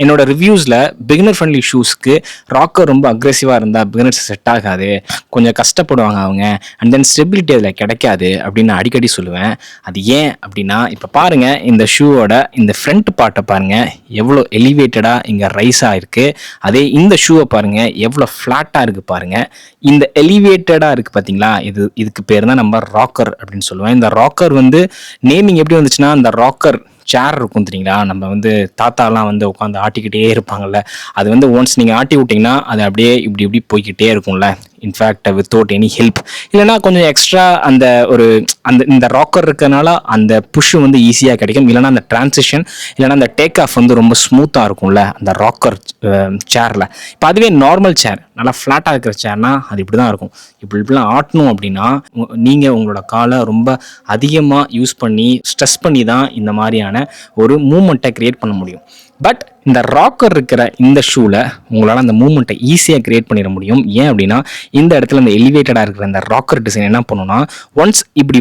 என்னோட ரிவ்யூஸில் beginner friendly ஷூஸ்க்கு rocker ரொம்ப அக்ரெசிவாக இருந்தால் பிகினர்ஸ் செட் ஆகாது, கொஞ்சம் கஷ்டப்படுவாங்க அவங்க, அண்ட் தென் ஸ்டெபிலிட்டி அதில் கிடைக்காது அப்படின்னு நான் அடிக்கடி சொல்லுவேன். அது ஏன் அப்படின்னா, இப்போ பாருங்கள் இந்த ஷூவோட இந்த ஃப்ரண்ட் பார்ட்டை பாருங்கள் எவ்வளோ எலிவேட்டடாக இங்கே ரைஸ் ஆகிருக்கு. அதே இந்த ஷூவை பாருங்கள் எவ்வளோ ஃப்ளாட்டாக இருக்குது பாருங்கள். இந்த எலிவேட்டடாக இருக்குது பார்த்தீங்களா, இதுக்கு பேர் தான் நம்ம ராக்கர் அப்படின்னு சொல்லுவேன். இந்த ராக்கர் வந்து நேமிங் எப்படி வந்துச்சுன்னா, அந்த ராக்கர் சேர் இருக்கும் தெரியுங்களா, நம்ம வந்து தாத்தாலாம் வந்து உட்காந்து ஆட்டிக்கிட்டே இருப்பாங்கல்ல, அது வந்து ஒன்ஸ் நீங்கள் ஆட்டி விட்டிங்கன்னா அது அப்படியே இப்படி இப்படி போய்கிட்டே இருக்கும்ல, இன்ஃபேக்ட் வித்தவுட் எனி ஹெல்ப். இல்லைனா கொஞ்சம் எக்ஸ்ட்ரா அந்த ஒரு இந்த ராக்கர் இருக்கிறதுனால அந்த புஷ் வந்து ஈஸியாக கிடைக்கும். இல்லைனா அந்த டிரான்சிஷன் இல்லைனா அந்த டேக் ஆஃப் வந்து ரொம்ப ஸ்மூத்தாக இருக்கும்ல அந்த ராக்கர் சேரில். இப்போ அதுவே நார்மல் சேர் நல்லா ஃப்ளாட்டாக இருக்கிற சேர்னா அது இப்படி தான் இருக்கும். இப்படிலாம் ஆட்டணும் அப்படின்னா நீங்கள் உங்களோட காலை ரொம்ப அதிகமாக யூஸ் பண்ணி ஸ்ட்ரெஸ் பண்ணி தான் இந்த மாதிரியான ஒரு மூமெண்ட்டை கிரியேட் பண்ண முடியும். பட் இந்த ராக்கர் இருக்கிற இந்த ஷூவில் உங்களால் அந்த மூமெண்ட்டை ஈஸியாக கிரியேட் பண்ணிட முடியும். ஏன் அப்படின்னா, இந்த இடத்துல இந்த எலிவேட்டடாக இருக்கிற இந்த ராக்கர் டிசைன் என்ன பண்ணுன்னா, ஒன்ஸ் இப்படி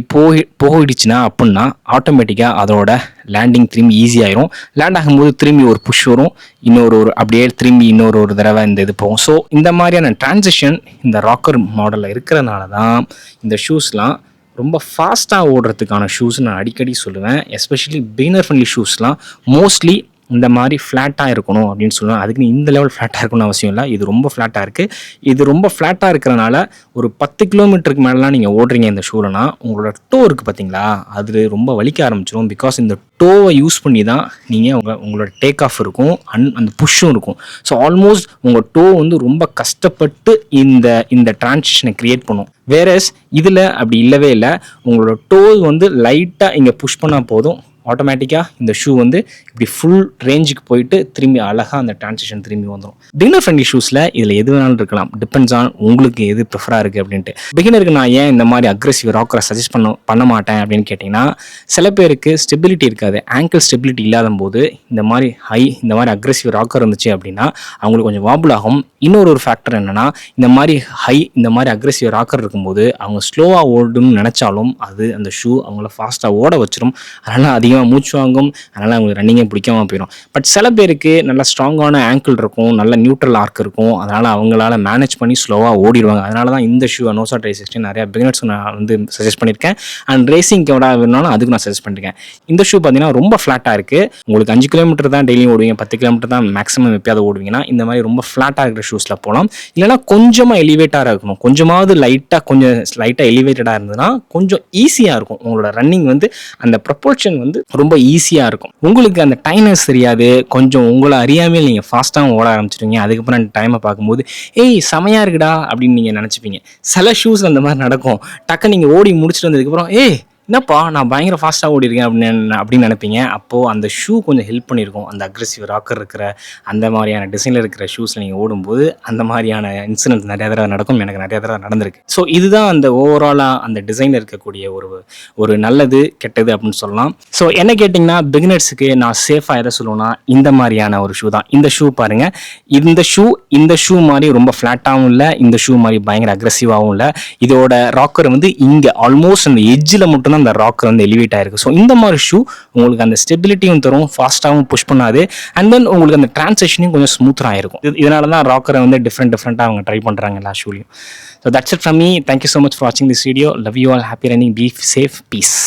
போயிடுச்சுன்னா அப்படின்னா ஆட்டோமேட்டிக்காக அதோட லேண்டிங் திரும்பி ஈஸியாயிரும். லேண்ட் ஆகும்போது திரும்பி ஒரு புஷ் வரும், இன்னொரு அப்படியே திரும்பி இன்னொரு தடவை இந்த இது போகும். ஸோ இந்த மாதிரியான டிரான்சிஷன் இந்த ராக்கர் மாடலில் இருக்கிறதுனால தான் இந்த ஷூஸ்லாம் ரொம்ப ஃபாஸ்ட்டாக ஓடுறதுக்கான ஷூஸ் நான் அடிக்கடி சொல்லுவேன். எஸ்பெஷலி பிகினர் ஃப்ரெண்ட்லி ஷூஸ்லாம் மோஸ்ட்லி இந்த மாதிரி ஃப்ளாட்டாக இருக்கணும் அப்படின்னு சொல்லுவேன். அதுக்குன்னு இந்த லெவல் ஃப்ளாட்டாக இருக்கணும்னு அவசியம் இல்லை. இது ரொம்ப ஃப்ளாட்டாக இருக்குது. இது ரொம்ப ஃப்ளாட்டாக இருக்கிறனால ஒரு 10 கிலோமீட்டருக்கு மேலாம் நீங்கள் ஓடுறீங்க இந்த ஷூலனா, உங்களோட டோ இருக்குது பார்த்தீங்களா, அது ரொம்ப வலிக்க ஆரம்பிச்சிடும். பிகாஸ் இந்த டோவை யூஸ் பண்ணி தான் நீங்கள் உங்களோட டேக் ஆஃப் இருக்கும், அந்த புஷ்ஷும் இருக்கும். ஸோ ஆல்மோஸ்ட் உங்கள் டோ வந்து ரொம்ப கஷ்டப்பட்டு இந்த டிரான்சிஷனை க்ரியேட் பண்ணும். வேறஸ் இதில் அப்படி இல்லவே இல்லை. உங்களோட டோ வந்து லைட்டாக இங்கே புஷ் பண்ணால் போதும், ஆட்டோமேட்டிக்காக இந்த ஷூ வந்து இப்படி ஃபுல் ரேஞ்சுக்கு போயிட்டு திரும்பி அழகாக அந்த டிரான்சிஷன் திரும்பி வந்துடும். பிகினர் ஃப்ரெண்ட்லி ஷூஸில் இதில் எது வேணாலும் இருக்கலாம், டிபெண்ட்ஸ் ஆன் உங்களுக்கு எது ப்ரிஃபராக இருக்குது அப்படின்ட்டு. பிகினருக்கு நான் ஏன் இந்த மாதிரி அக்ரெசிவ் ராக்கரை சஜஸ்ட் பண்ண மாட்டேன் அப்படின்னு கேட்டிங்கன்னா, சில பேருக்கு ஸ்டெபிலிட்டி இருக்காது, ஆங்கிள் ஸ்டெபிலிட்டி இல்லாத போது இந்த மாதிரி அக்ரெசிவ் ராக்கர் இருந்துச்சு அப்படின்னா அவங்களுக்கு கொஞ்சம் வாபிள் ஆகும். இன்னொரு ஃபேக்டர் என்னென்னா, இந்த மாதிரி அக்ரெசிவ் ராக்கர் இருக்கும்போது அவங்க ஸ்லோவாக ஓடணும்னு நினச்சாலும் அது அந்த ஷூ அவங்கள ஃபாஸ்ட்டாக ஓட வச்சிடும். அதனால் அதிகமாக மூச்சு வாங்கும், அதனால் அவங்களுக்கு ரன்னிங்கே பிடிக்காம போயிடும். பட் சில பேருக்கு நல்ல ஸ்ட்ராங்கான ஆங்கிள் இருக்கும், நல்ல நியூட்ரல் ஆர்க் இருக்கும், அதனால் அவங்களால மேனேஜ் பண்ணி ஸ்லோவாக ஓடிடுவாங்க. அதனால தான் இந்த ஷூ நோசா ட்ரை 16 நிறையா பிகினர்ஸ் நான் வந்து சஜஸ்ட் பண்ணியிருக்கேன். அண்ட் ரேசிங்க்கு எவ்வளோ வேணும்னாலும் அதுக்கு நான் சஜஸ்ட் பண்ணியிருக்கேன். இந்த ஷூ பார்த்தீங்கன்னா ரொம்ப ஃப்ளாட்டாக இருக்குது. உங்களுக்கு 5 கிலோமீட்டர் தான் டெய்லியும் ஓடுவீங்க, 10 கிலோமீட்டர் தான் மேக்ஸிமம் எப்பயாவது ஓடுவீங்கன்னா இந்த மாதிரி ரொம்ப ஃப்ளாட்டாக இருக்கிற ஷூஸில் போகலாம். இல்லைனா கொஞ்சமாக எலிவேட்டாக இருக்கணும், கொஞ்சமாவது லைட்டாக எலிவேட்டடாக இருந்ததுன்னா கொஞ்சம் ஈஸியாக இருக்கும். உங்களோட ரன்னிங் வந்து அந்த ப்ரொபோர்ஷன் வந்து ரொம்ப ஈஸியாக இருக்கும். உங்களுக்கு அந்த டைம்னஸ் தெரியாது, கொஞ்சம் உங்களை அறியாமல் நீங்கள் ஃபாஸ்ட்டாக ஓட ஆரம்பிச்சிருவீங்க. அதுக்கப்புறம் அந்த டைமை பார்க்கும்போது செமையாக இருக்குடா அப்படின்னு நீங்கள் நினச்சிப்பீங்க. சில ஷூஸ் அந்த மாதிரி நடக்கும். டக்குன்னு நீங்கள் ஓடி முடிச்சுட்டு வந்ததுக்கப்புறம் என்னப்பா நான் பயங்கர ஃபாஸ்ட்டாக ஓடிருக்கேன் அப்படின்னு நினைப்பீங்க. அப்போது அந்த ஷூ கொஞ்சம் ஹெல்ப் பண்ணியிருக்கும். அந்த அக்ரெசிவ் ராக்கர் இருக்கிற அந்த மாதிரியான டிசைனில் இருக்கிற ஷூஸில் நீங்கள் ஓடும்போது அந்த மாதிரியான இன்சிடென்ட் நிறையா தடவை நடக்கும். எனக்கு நிறையா தடவை நடந்திருக்கு. ஸோ இதுதான் அந்த ஓவராலாக அந்த டிசைனில் இருக்கக்கூடிய ஒரு நல்லது கெட்டது அப்படின்னு சொல்லலாம். ஸோ என்ன கேட்டிங்கன்னா, பிகினர்ஸுக்கு நான் சேஃபாக எதை சொல்லுவேன்னா இந்த மாதிரியான ஒரு ஷூ தான். இந்த ஷூ பாருங்கள், இந்த ஷூ மாதிரி ரொம்ப ஃப்ளாட்டாகவும் இல்லை, இந்த ஷூ மாதிரி பயங்கர அக்ரெசிவாகவும் இல்லை. இதோட ராக்கர் வந்து இங்கே ஆல்மோஸ்ட் அந்த எட்ஜில் மட்டும் அந்த ராக்கர் வந்து எலிவேட் ஆயிருக்கு. ஸோ இந்த மாதிரி ஷூ உங்களுக்கு அந்த ஸ்டெபிலிட்டியும் தரும், ஃபாஸ்ட்டாகவும் புஷ் பண்ணாது, அண்ட் தென் உங்களுக்கு அந்த டிரான்சிஷனையும் கொஞ்சம் ஸ்மூத்தாக இருக்கும். இதனால தான் ராக்கரை வந்து டிஃப்ரெண்ட்டாக அவங்க ட்ரை பண்ணுறாங்க எல்லா ஷூலையும். So that's it from me. Thank you so much for வாட்சிங் this video. Love you all. Happy running. Be safe. Piece.